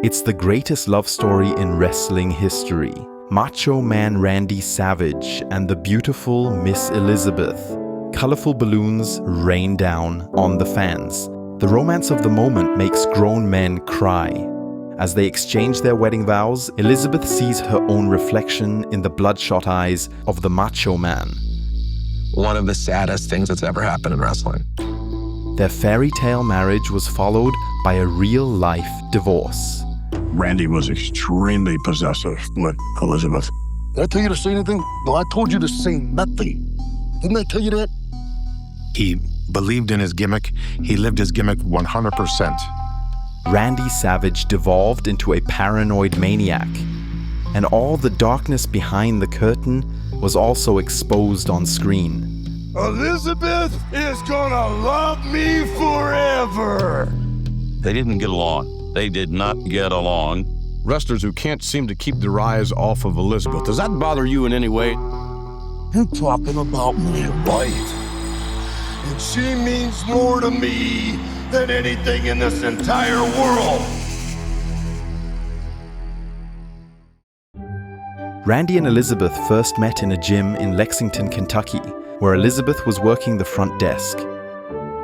It's the greatest love story in wrestling history. Macho Man Randy Savage and the beautiful Miss Elizabeth. Colorful balloons rain down on the fans. The romance of the moment makes grown men cry. As they exchange their wedding vows, Elizabeth sees her own reflection in the bloodshot eyes of the Macho Man. One of the saddest things that's ever happened in wrestling. Their fairy tale marriage was followed by a real-life divorce. Randy was extremely possessive with Elizabeth. Did I tell you to say anything? No, I told you to say nothing. Didn't I tell you that? He believed in his gimmick. He lived his gimmick 100%. Randy Savage devolved into a paranoid maniac, and all the darkness behind the curtain was also exposed on screen. Elizabeth is gonna love me forever. They didn't get along. They did not get along. Wrestlers who can't seem to keep their eyes off of Elizabeth. Does that bother you in any way? You're talking about my wife. And she means more to me than anything in this entire world. Randy and Elizabeth first met in a gym in Lexington, Kentucky, where Elizabeth was working the front desk.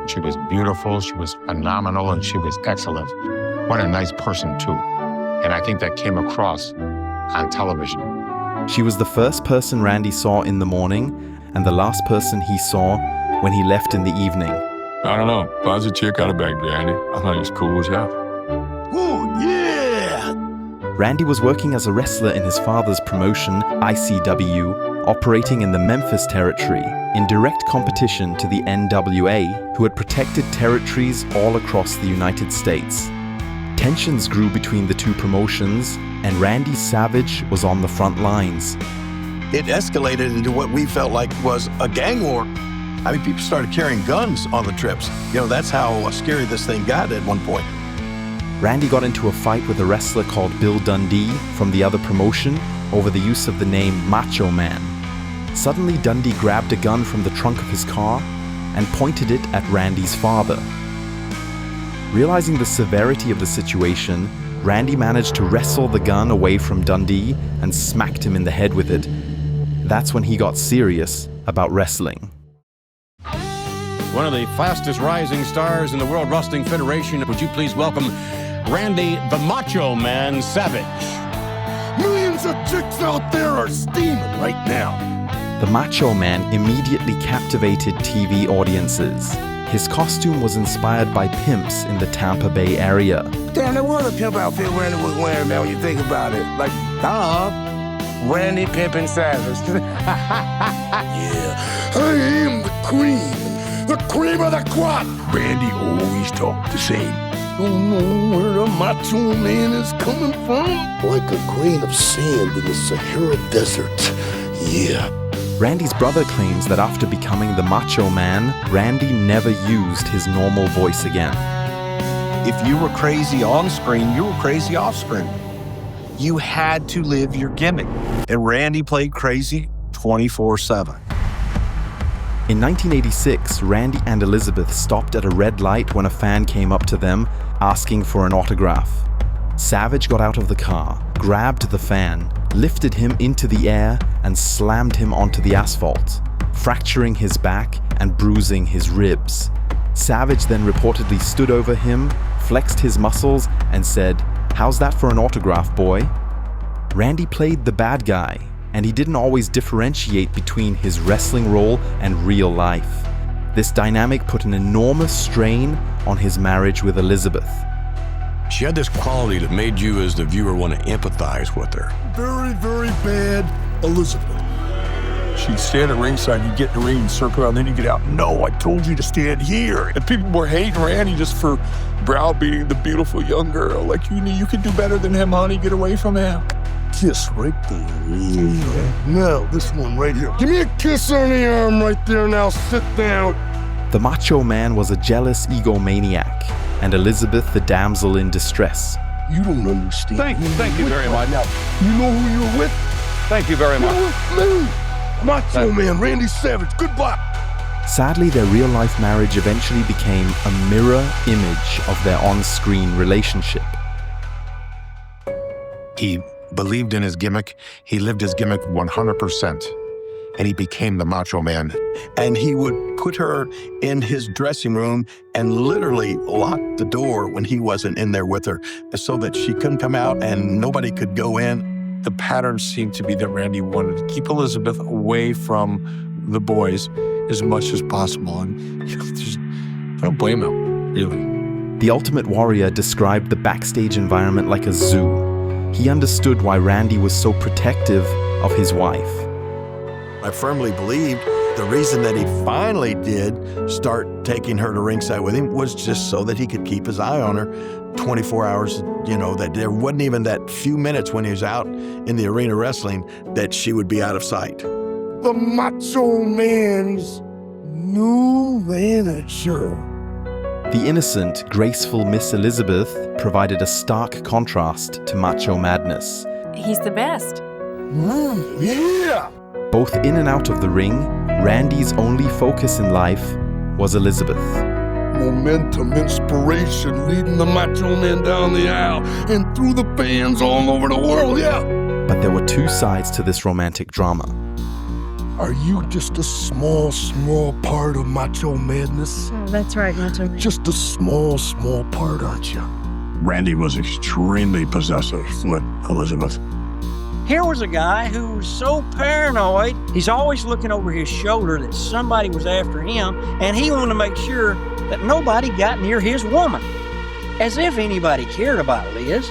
She was beautiful, she was phenomenal, and she was excellent. What a nice person, too. And I think that came across on television. She was the first person Randy saw in the morning and the last person he saw when he left in the evening. I don't know. If I was a chick, I'd have bagged Randy. I thought he was cool as hell. Oh, yeah! Randy was working as a wrestler in his father's promotion, ICW, operating in the Memphis territory, in direct competition to the NWA, who had protected territories all across the United States. Tensions grew between the two promotions, and Randy Savage was on the front lines. It escalated into what we felt like was a gang war. I mean, people started carrying guns on the trips. You know, that's how scary this thing got at one point. Randy got into a fight with a wrestler called Bill Dundee from the other promotion over the use of the name Macho Man. Suddenly, Dundee grabbed a gun from the trunk of his car and pointed it at Randy's father. Realizing the severity of the situation, Randy managed to wrestle the gun away from Dundee and smacked him in the head with it. That's when he got serious about wrestling. One of the fastest rising stars in the World Wrestling Federation. Would you please welcome Randy the Macho Man Savage. Millions of chicks out there are steaming right now. The Macho Man immediately captivated TV audiences. His costume was inspired by pimps in the Tampa Bay area. Damn, there was a pimp outfit Randy was wearing, man, when you think about it. Like, Randy Pimpin' Savage. Yeah, I am the cream of the crop. Randy always talked the same. Don't know where the Macho Man is coming from. Like a grain of sand in the Sahara Desert. Yeah. Randy's brother claims that after becoming the Macho Man, Randy never used his normal voice again. If you were crazy on screen, you were crazy off screen. You had to live your gimmick. And Randy played crazy 24/7. In 1986, Randy and Elizabeth stopped at a red light when a fan came up to them asking for an autograph. Savage got out of the car, grabbed the fan, lifted him into the air, and slammed him onto the asphalt, fracturing his back and bruising his ribs. Savage then reportedly stood over him, flexed his muscles, and said, "How's that for an autograph, boy?" Randy played the bad guy, and he didn't always differentiate between his wrestling role and real life. This dynamic put an enormous strain on his marriage with Elizabeth. She had this quality that made you, as the viewer, want to empathize with her. Very, very bad Elizabeth. She'd stand at ringside, you'd get in the ring and circle around, then you get out. No, I told you to stand here. And people were hating Randy just for browbeating the beautiful young girl. Like, you can do better than him, honey. Get away from him. Kiss right there. Yeah. Now, this one right here. Give me a kiss on the arm right there. Now, sit down. The Macho Man was a jealous egomaniac, and Elizabeth the damsel in distress. You don't understand. Thank you very much. Now, you know who you're with? Thank you very much. Me. Macho Man Randy Savage. Goodbye. Sadly, their real-life marriage eventually became a mirror image of their on-screen relationship. He believed in his gimmick. He lived his gimmick 100%. And he became the Macho Man. And he would put her in his dressing room and literally lock the door when he wasn't in there with her so that she couldn't come out and nobody could go in. The pattern seemed to be that Randy wanted to keep Elizabeth away from the boys as much as possible. And I don't blame him, really. The Ultimate Warrior described the backstage environment like a zoo. He understood why Randy was so protective of his wife. I firmly believed the reason that he finally did start taking her to ringside with him was just so that he could keep his eye on her 24 hours, that there wasn't even that few minutes when he was out in the arena wrestling that she would be out of sight. The Macho Man's new manager. The innocent, graceful Miss Elizabeth provided a stark contrast to macho madness. He's the best. Yeah. Both in and out of the ring, Randy's only focus in life was Elizabeth. Momentum, inspiration, leading the Macho Man down the aisle and through the fans all over the world, yeah. But there were two sides to this romantic drama. Are you just a small part of Macho Madness? Oh, that's right, Macho Man. Just a small part, aren't you? Randy was extremely possessive with Elizabeth. Here was a guy who was so paranoid, he's always looking over his shoulder that somebody was after him, and he wanted to make sure that nobody got near his woman. As if anybody cared about Liz.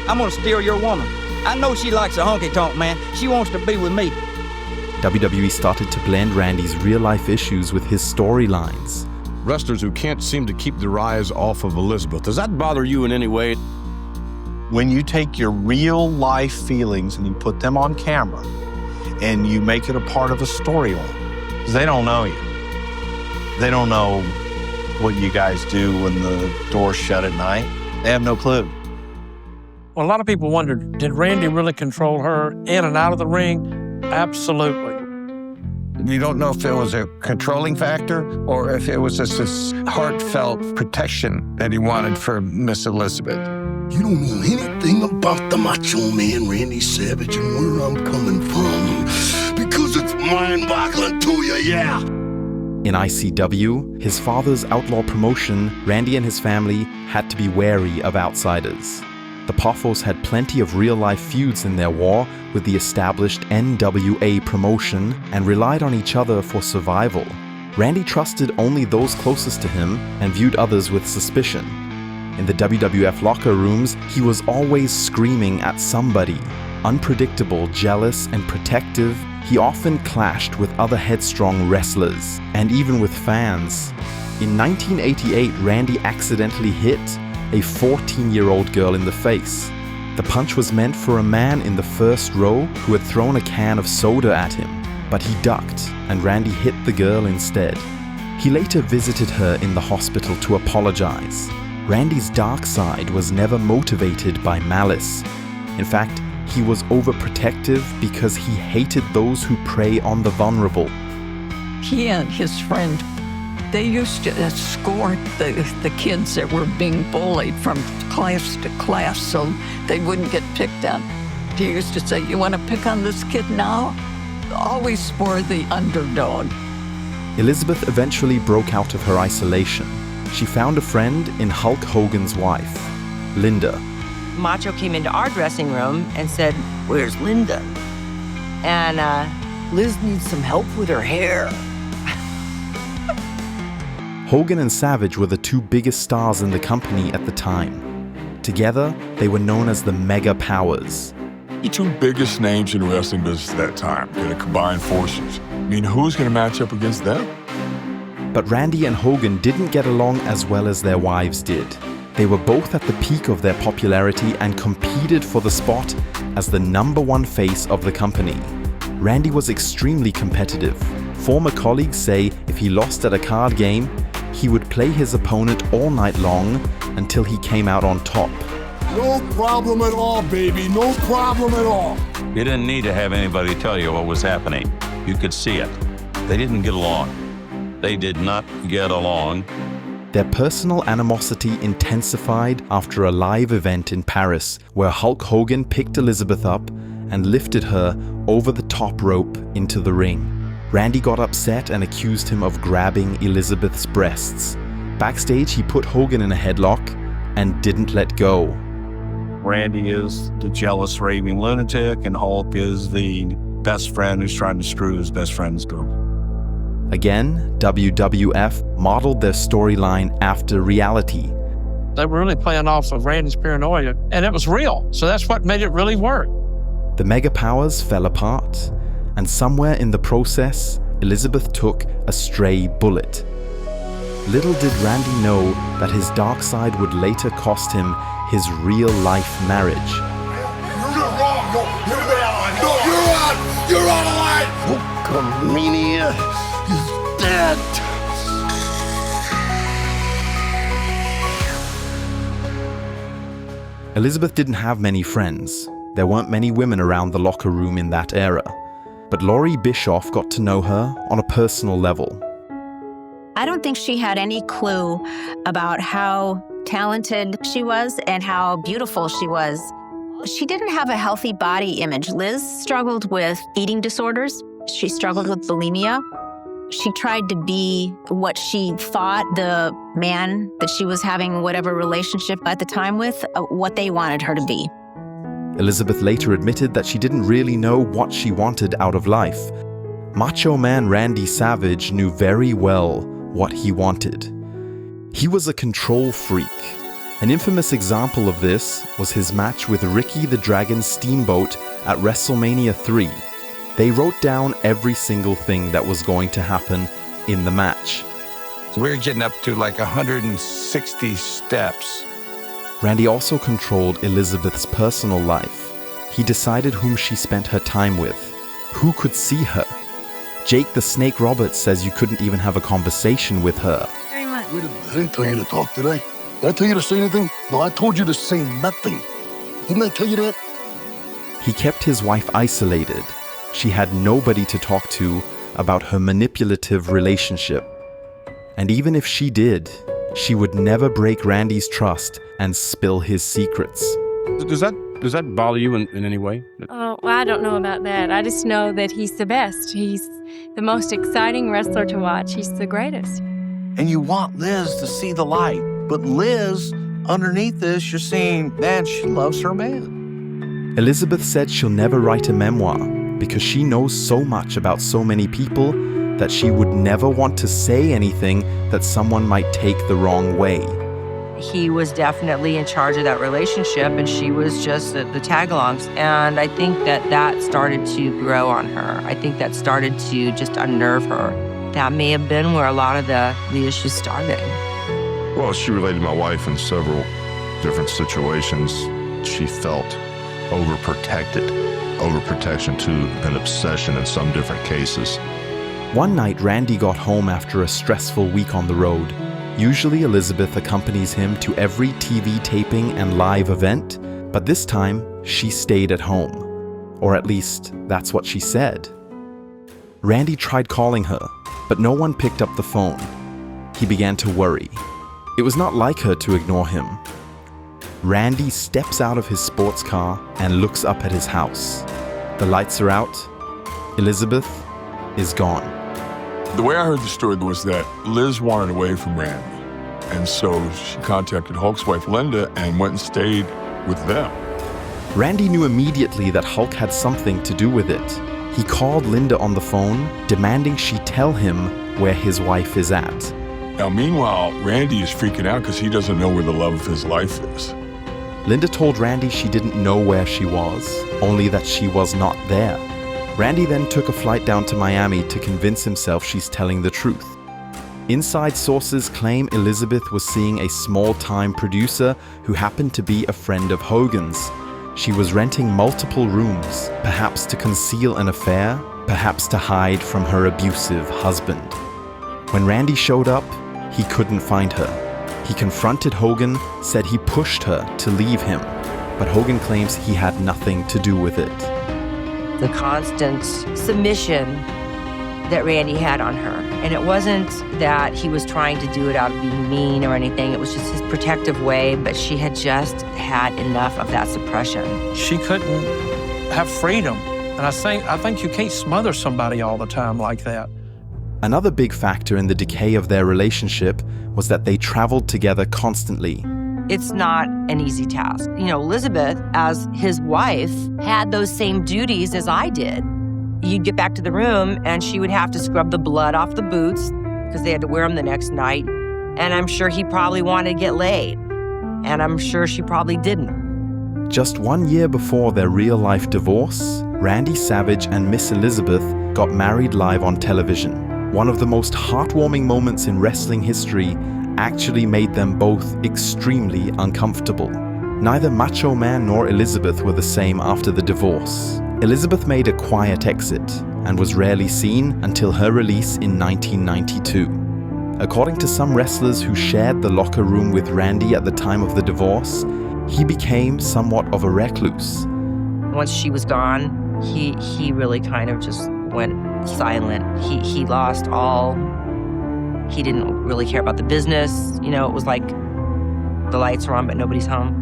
I'm gonna steal your woman. I know she likes a honky-tonk, man. She wants to be with me. WWE started to blend Randy's real-life issues with his storylines. Wrestlers who can't seem to keep their eyes off of Elizabeth. Does that bother you in any way? When you take your real life feelings and you put them on camera and you make it a part of a storyline, they don't know you. They don't know what you guys do when the door's shut at night. They have no clue. Well, a lot of people wondered, did Randy really control her in and out of the ring? Absolutely. You don't know if it was a controlling factor or if it was just this heartfelt protection that he wanted for Miss Elizabeth. You don't know anything about the Macho Man Randy Savage and where I'm coming from because it's mind-boggling to you, yeah. In ICW, his father's outlaw promotion, Randy and his family had to be wary of outsiders. The Poffos had plenty of real-life feuds in their war with the established NWA promotion and relied on each other for survival. Randy trusted only those closest to him and viewed others with suspicion. In the WWF locker rooms, he was always screaming at somebody. Unpredictable, jealous, and protective, he often clashed with other headstrong wrestlers, and even with fans. In 1988, Randy accidentally hit a 14-year-old girl in the face. The punch was meant for a man in the first row who had thrown a can of soda at him, but he ducked, and Randy hit the girl instead. He later visited her in the hospital to apologize. Randy's dark side was never motivated by malice. In fact, he was overprotective because he hated those who prey on the vulnerable. He and his friend, they used to escort the kids that were being bullied from class to class so they wouldn't get picked on. He used to say, "You want to pick on this kid now?" Always for the underdog. Elizabeth eventually broke out of her isolation. She found a friend in Hulk Hogan's wife, Linda. Macho came into our dressing room and said, "Where's Linda?" And Liz needs some help with her hair. Hogan and Savage were the two biggest stars in the company at the time. Together, they were known as the Mega Powers. The two biggest names in wrestling business at that time, going to combine forces. I mean, who's going to match up against them? But Randy and Hogan didn't get along as well as their wives did. They were both at the peak of their popularity and competed for the spot as the #1 face of the company. Randy was extremely competitive. Former colleagues say if he lost at a card game, he would play his opponent all night long until he came out on top. No problem at all, baby. No problem at all. You didn't need to have anybody tell you what was happening. You could see it. They didn't get along. They did not get along. Their personal animosity intensified after a live event in Paris where Hulk Hogan picked Elizabeth up and lifted her over the top rope into the ring. Randy got upset and accused him of grabbing Elizabeth's breasts. Backstage, he put Hogan in a headlock and didn't let go. Randy is the jealous, raving lunatic, and Hulk is the best friend who's trying to screw his best friend's girl. Again, WWF modeled their storyline after reality. They were really playing off of Randy's paranoia, and it was real. So that's what made it really work. The mega powers fell apart, and somewhere in the process, Elizabeth took a stray bullet. Little did Randy know that his dark side would later cost him his real-life marriage. You're wrong. You're out of line. Hulkamania is dead. Elizabeth didn't have many friends. There weren't many women around the locker room in that era. But Laurie Bischoff got to know her on a personal level. I don't think she had any clue about how talented she was and how beautiful she was. She didn't have a healthy body image. Liz struggled with eating disorders. She struggled with bulimia. She tried to be what she thought the man that she was having whatever relationship at the time with, what they wanted her to be. Elizabeth later admitted that she didn't really know what she wanted out of life. Macho Man Randy Savage knew very well what he wanted. He was a control freak. An infamous example of this was his match with Ricky the Dragon Steamboat at WrestleMania 3. They wrote down every single thing that was going to happen in the match. We're getting up to like 160 steps. Randy also controlled Elizabeth's personal life. He decided whom she spent her time with, who could see her. Jake the Snake Roberts says you couldn't even have a conversation with her. Very much. I didn't tell you to talk today. Did I tell you to say anything? No, I told you to say nothing. Didn't I tell you that? He kept his wife isolated. She had nobody to talk to about her manipulative relationship. And even if she did, she would never break Randy's trust and spill his secrets. Does that bother you in any way? Oh, well, I don't know about that. I just know that he's the best. He's the most exciting wrestler to watch. He's the greatest. And you want Liz to see the light. But Liz, underneath this, you're seeing, man, she loves her man. Elizabeth said she'll never write a memoir because she knows so much about so many people that she would never want to say anything that someone might take the wrong way. He was definitely in charge of that relationship, and she was just the tag-alongs. And I think that started to grow on her. I think that started to just unnerve her. That may have been where a lot of the issues started. Well, she related to my wife in several different situations. She felt overprotected, overprotection to an obsession in some different cases. One night, Randy got home after a stressful week on the road. Usually, Elizabeth accompanies him to every TV taping and live event, but this time, she stayed at home. Or at least, that's what she said. Randy tried calling her, but no one picked up the phone. He began to worry. It was not like her to ignore him. Randy steps out of his sports car and looks up at his house. The lights are out. Elizabeth is gone. The way I heard the story was that Liz wanted away from Randy. And so she contacted Hulk's wife, Linda, and went and stayed with them. Randy knew immediately that Hulk had something to do with it. He called Linda on the phone, demanding she tell him where his wife is at. Now, meanwhile, Randy is freaking out because he doesn't know where the love of his life is. Linda told Randy she didn't know where she was, only that she was not there. Randy then took a flight down to Miami to convince himself she's telling the truth. Inside sources claim Elizabeth was seeing a small-time producer who happened to be a friend of Hogan's. She was renting multiple rooms, perhaps to conceal an affair, perhaps to hide from her abusive husband. When Randy showed up, he couldn't find her. He confronted Hogan, said he pushed her to leave him, but Hogan claims he had nothing to do with it. The constant submission that Randy had on her. And it wasn't that he was trying to do it out of being mean or anything. It was just his protective way, but she had just had enough of that suppression. She couldn't have freedom. And I think you can't smother somebody all the time like that. Another big factor in the decay of their relationship was that they traveled together constantly. It's not an easy task. You know, Elizabeth, as his wife, had those same duties as I did. You'd get back to the room and she would have to scrub the blood off the boots because they had to wear them the next night. And I'm sure he probably wanted to get laid. And I'm sure she probably didn't. Just 1 year before their real-life divorce, Randy Savage and Miss Elizabeth got married live on television. One of the most heartwarming moments in wrestling history actually made them both extremely uncomfortable. Neither Macho Man nor Elizabeth were the same after the divorce. Elizabeth made a quiet exit and was rarely seen until her release in 1992. According to some wrestlers who shared the locker room with Randy at the time of the divorce, he became somewhat of a recluse. Once she was gone, he really kind of just went silent. He lost all. He didn't really care about the business. You know, it was like the lights are on, but nobody's home.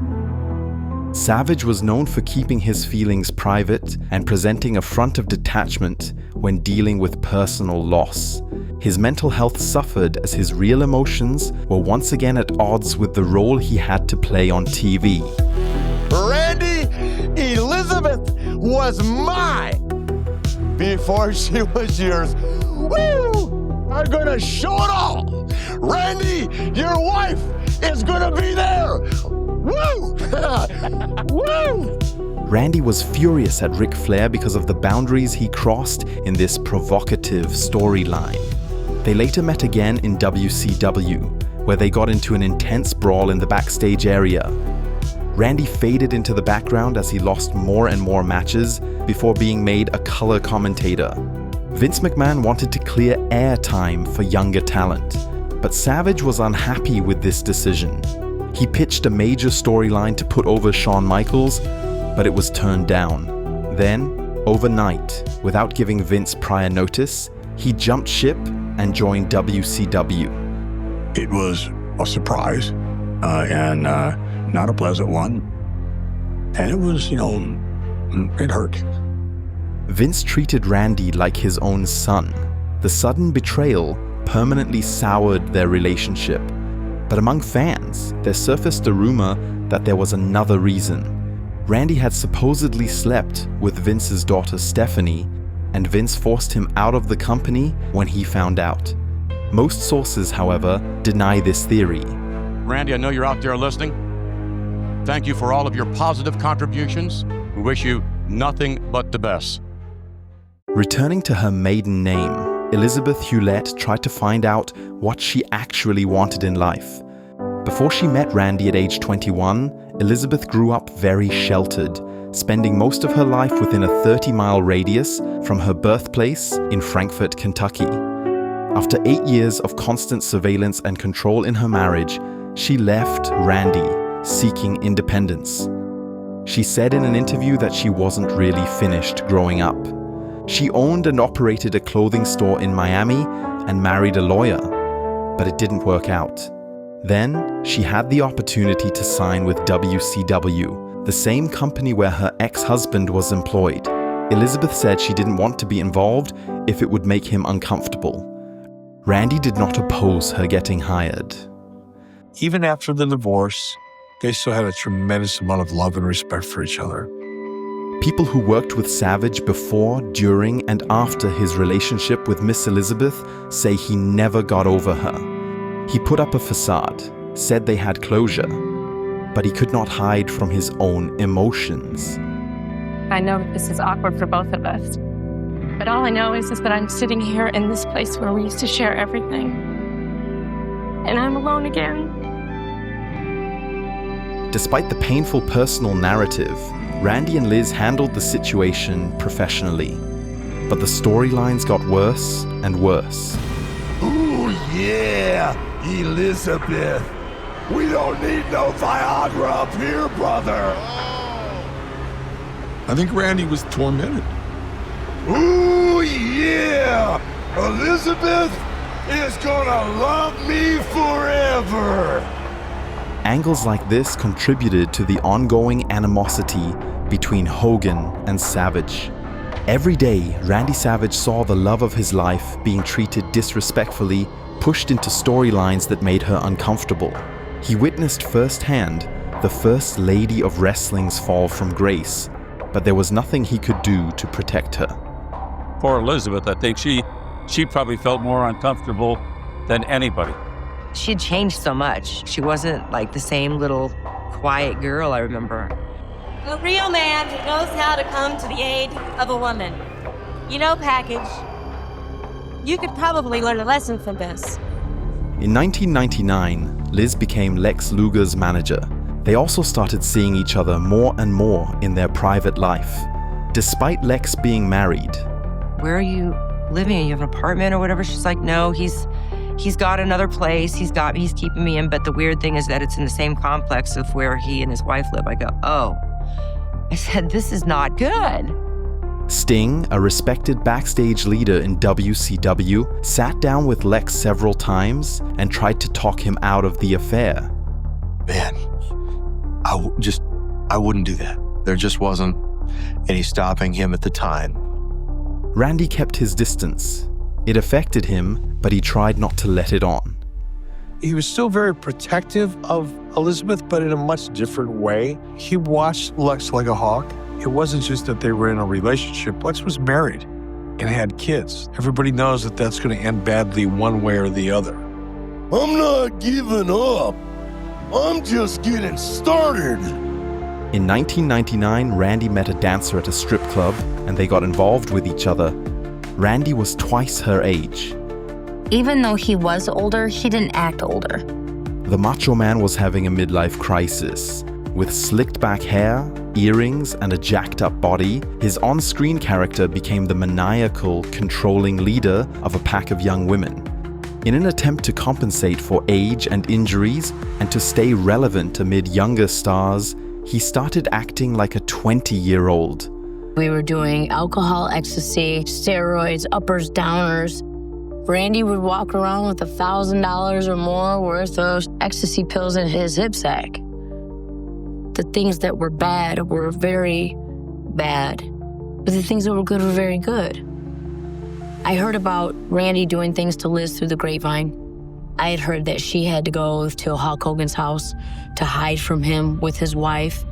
Savage was known for keeping his feelings private and presenting a front of detachment when dealing with personal loss. His mental health suffered as his real emotions were once again at odds with the role he had to play on TV. Randy, Elizabeth was mine before she was yours. Woo! I'm gonna show it all. Randy, your wife is gonna be there. Woo! Woo! Randy was furious at Ric Flair because of the boundaries he crossed in this provocative storyline. They later met again in WCW, where they got into an intense brawl in the backstage area. Randy faded into the background as he lost more and more matches before being made a color commentator. Vince McMahon wanted to clear airtime for younger talent, but Savage was unhappy with this decision. He pitched a major storyline to put over Shawn Michaels, but it was turned down. Then, overnight, without giving Vince prior notice, he jumped ship and joined WCW. It was a surprise and not a pleasant one. And it was, it hurt. Vince treated Randy like his own son. The sudden betrayal permanently soured their relationship. But among fans, there surfaced a rumor that there was another reason. Randy had supposedly slept with Vince's daughter Stephanie, and Vince forced him out of the company when he found out. Most sources, however, deny this theory. Randy, I know you're out there listening. Thank you for all of your positive contributions. We wish you nothing but the best. Returning to her maiden name, Elizabeth 𝗖𝗎𝗓 tried to find out what she actually wanted in life. Before she met Randy at age 21, Elizabeth grew up very sheltered, spending most of her life within a 30-mile radius from her birthplace in Frankfort, Kentucky. After 8 years of constant surveillance and control in her marriage, she left Randy, seeking independence. She said in an interview that she wasn't really finished growing up. She owned and operated a clothing store in Miami and married a lawyer, but it didn't work out. Then, she had the opportunity to sign with WCW, the same company where her ex-husband was employed. Elizabeth said she didn't want to be involved if it would make him uncomfortable. Randy did not oppose her getting hired. Even after the divorce, they still had a tremendous amount of love and respect for each other. People who worked with Savage before, during, and after his relationship with Miss Elizabeth say he never got over her. He put up a facade, said they had closure, but he could not hide from his own emotions. I know that this is awkward for both of us, but all I know is that I'm sitting here in this place where we used to share everything, and I'm alone again. Despite the painful personal narrative, Randy and Liz handled the situation professionally. But the storylines got worse and worse. Ooh, yeah, Elizabeth. We don't need no Viagra up here, brother. I think Randy was tormented. Ooh, yeah, Elizabeth is gonna love me forever. Angles like this contributed to the ongoing animosity between Hogan and Savage. Every day, Randy Savage saw the love of his life being treated disrespectfully, pushed into storylines that made her uncomfortable. He witnessed firsthand the First Lady of Wrestling's fall from grace, but there was nothing he could do to protect her. Poor Elizabeth, I think she probably felt more uncomfortable than anybody. She had changed so much. She wasn't like the same little quiet girl I remember. A real man who knows how to come to the aid of a woman. You know, Package, you could probably learn a lesson from this. In 1999, Liz became Lex Luger's manager. They also started seeing each other more and more in their private life. Despite Lex being married. Where are you living? You have an apartment or whatever? She's like, no, he's got another place. He's keeping me in. But the weird thing is that it's in the same complex of where he and his wife live. I go, oh. I said, this is not good. Sting, a respected backstage leader in WCW, sat down with Lex several times and tried to talk him out of the affair. Man, I wouldn't do that. There just wasn't any stopping him at the time. Randy kept his distance. It affected him, but he tried not to let it on. He was still very protective of Elizabeth, but in a much different way. He watched Lex like a hawk. It wasn't just that they were in a relationship. Lex was married and had kids. Everybody knows that that's going to end badly one way or the other. I'm not giving up. I'm just getting started. In 1999, Randy met a dancer at a strip club and they got involved with each other. Randy was twice her age. Even though he was older, he didn't act older. The Macho Man was having a midlife crisis. With slicked back hair, earrings, and a jacked up body, his on-screen character became the maniacal, controlling leader of a pack of young women. In an attempt to compensate for age and injuries and to stay relevant amid younger stars, he started acting like a 20-year-old. We were doing alcohol, ecstasy, steroids, uppers, downers. Randy would walk around with $1,000 or more worth of ecstasy pills in his hip sack. The things that were bad were very bad, but the things that were good were very good. I heard about Randy doing things to Liz through the grapevine. I had heard that she had to go to Hulk Hogan's house to hide from him with his wife.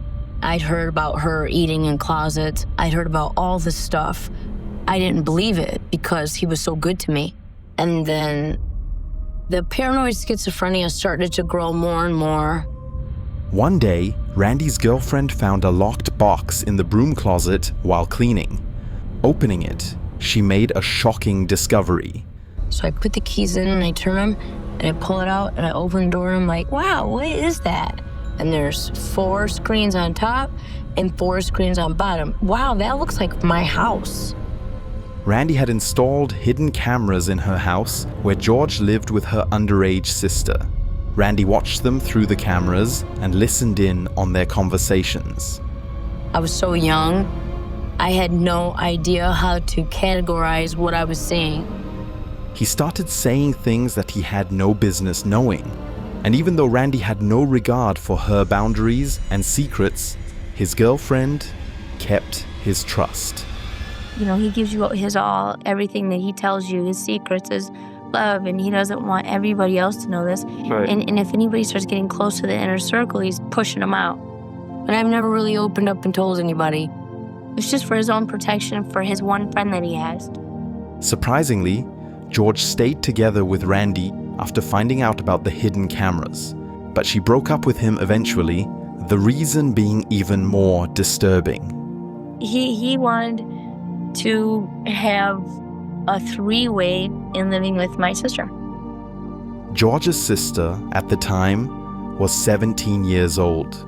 I'd heard about her eating in closets. I'd heard about all this stuff. I didn't believe it because he was so good to me. And then the paranoid schizophrenia started to grow more and more. One day, Randy's girlfriend found a locked box in the broom closet while cleaning. Opening it, she made a shocking discovery. So I put the keys in and I turn them and I pull it out and I open the door and I'm like, wow, what is that? And there's 4 screens on top and 4 screens on bottom. Wow, that looks like my house. Randy had installed hidden cameras in her house where George lived with her underage sister. Randy watched them through the cameras and listened in on their conversations. I was so young, I had no idea how to categorize what I was seeing. He started saying things that he had no business knowing. And even though Randy had no regard for her boundaries and secrets, his girlfriend kept his trust. You know, he gives you his all, everything that he tells you, his secrets, his love, and he doesn't want everybody else to know this. Right. And if anybody starts getting close to the inner circle, he's pushing them out. And I've never really opened up and told anybody. It's just for his own protection, for his one friend that he has. Surprisingly, George stayed together with Randy after finding out about the hidden cameras. But she broke up with him eventually, the reason being even more disturbing. He wanted to have a 3-way in living with my sister. George's sister, at the time, was 17 years old.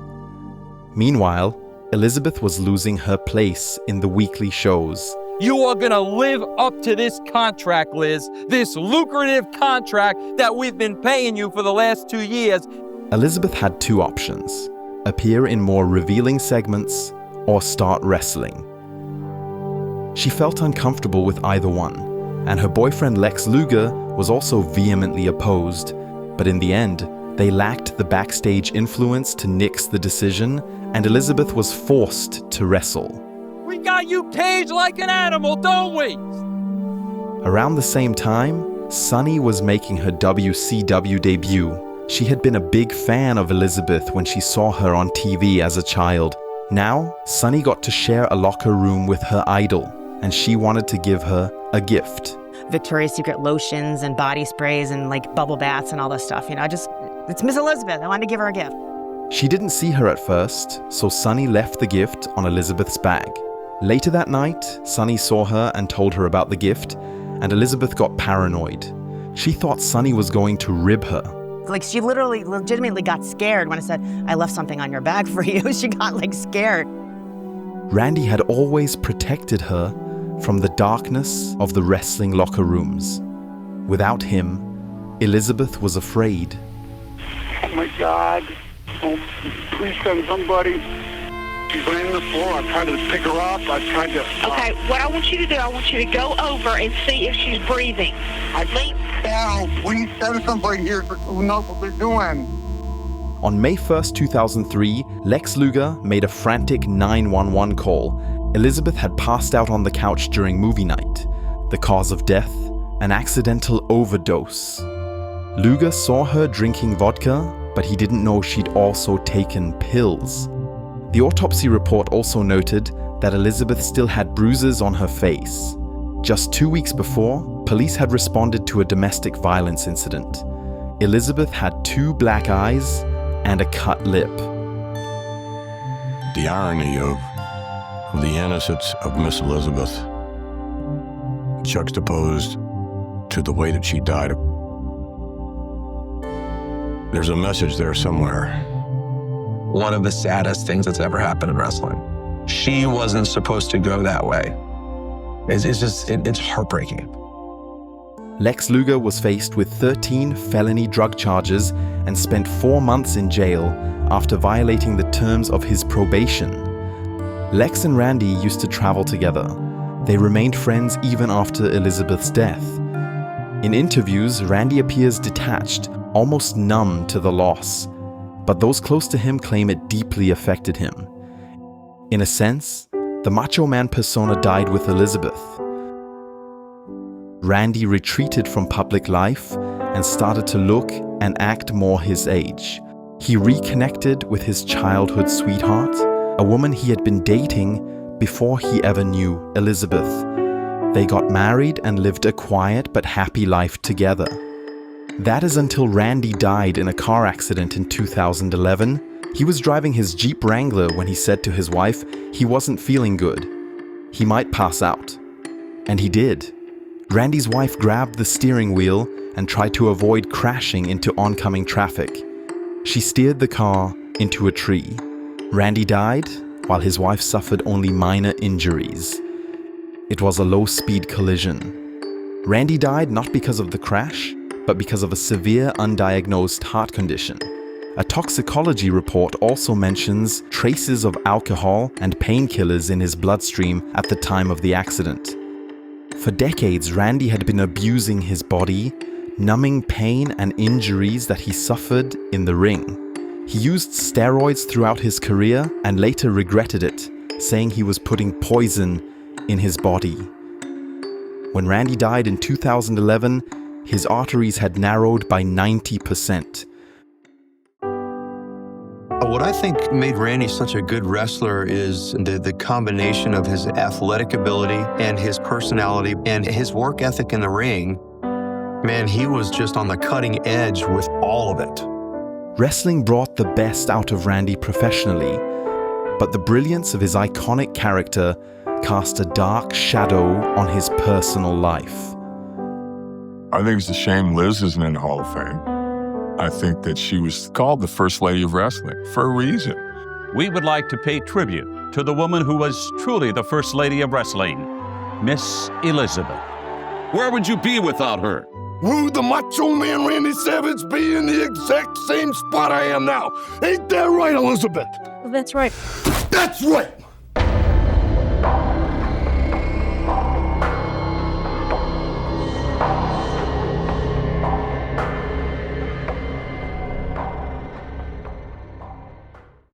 Meanwhile, Elizabeth was losing her place in the weekly shows. You are gonna live up to this contract, Liz. This lucrative contract that we've been paying you for the last 2 years. Elizabeth had 2 options: appear in more revealing segments or start wrestling. She felt uncomfortable with either one. and her boyfriend Lex Luger was also vehemently opposed. But in the end, they lacked the backstage influence to nix the decision, and Elizabeth was forced to wrestle. We got you caged like an animal, don't we? Around the same time, Sunny was making her WCW debut. She had been a big fan of Elizabeth when she saw her on TV as a child. Now, Sunny got to share a locker room with her idol, and she wanted to give her a gift. Victoria's Secret lotions and body sprays and like bubble baths and all this stuff, it's Miss Elizabeth. I wanted to give her a gift. She didn't see her at first, so Sunny left the gift on Elizabeth's bag. Later that night, Sunny saw her and told her about the gift, and Elizabeth got paranoid. She thought Sunny was going to rib her. Like, she legitimately got scared when I said, I left something on your bag for you. She got scared. Randy had always protected her from the darkness of the wrestling locker rooms. Without him, Elizabeth was afraid. Oh my God. Oh, please send somebody. She's laying on the floor. I tried to pick her up. I tried to... Okay, what I want you to do, I want you to go over and see if she's breathing. Lay down. Please send somebody here who knows what they're doing. On May 1st, 2003, Lex Luger made a frantic 911 call. Elizabeth had passed out on the couch during movie night. The cause of death? An accidental overdose. Luger saw her drinking vodka, but he didn't know she'd also taken pills. The autopsy report also noted that Elizabeth still had bruises on her face. Just 2 weeks before, police had responded to a domestic violence incident. Elizabeth had 2 black eyes and a cut lip. The irony of the innocence of Miss Elizabeth juxtaposed to the way that she died. There's a message there somewhere. One of the saddest things that's ever happened in wrestling. She wasn't supposed to go that way. It's heartbreaking. Lex Luger was faced with 13 felony drug charges and spent 4 months in jail after violating the terms of his probation. Lex and Randy used to travel together. They remained friends even after Elizabeth's death. In interviews, Randy appears detached, almost numb to the loss. But those close to him claim it deeply affected him. In a sense, the Macho Man persona died with Elizabeth. Randy retreated from public life and started to look and act more his age. He reconnected with his childhood sweetheart, a woman he had been dating before he ever knew Elizabeth. They got married and lived a quiet but happy life together. That is until Randy died in a car accident in 2011. He was driving his Jeep Wrangler when he said to his wife he wasn't feeling good. He might pass out. And he did. Randy's wife grabbed the steering wheel and tried to avoid crashing into oncoming traffic. She steered the car into a tree. Randy died while his wife suffered only minor injuries. It was a low-speed collision. Randy died not because of the crash, but because of a severe undiagnosed heart condition. A toxicology report also mentions traces of alcohol and painkillers in his bloodstream at the time of the accident. For decades, Randy had been abusing his body, numbing pain and injuries that he suffered in the ring. He used steroids throughout his career and later regretted it, saying he was putting poison in his body. When Randy died in 2011, his arteries had narrowed by 90%. What I think made Randy such a good wrestler is the combination of his athletic ability and his personality and his work ethic in the ring. Man, he was just on the cutting edge with all of it. Wrestling brought the best out of Randy professionally, but the brilliance of his iconic character cast a dark shadow on his personal life. I think it's a shame Liz isn't in the Hall of Fame. I think that she was called the First Lady of Wrestling for a reason. We would like to pay tribute to the woman who was truly the First Lady of Wrestling, Miss Elizabeth. Where would you be without her? Would the Macho Man Randy Savage be in the exact same spot I am now? Ain't that right, Elizabeth? That's right. That's right!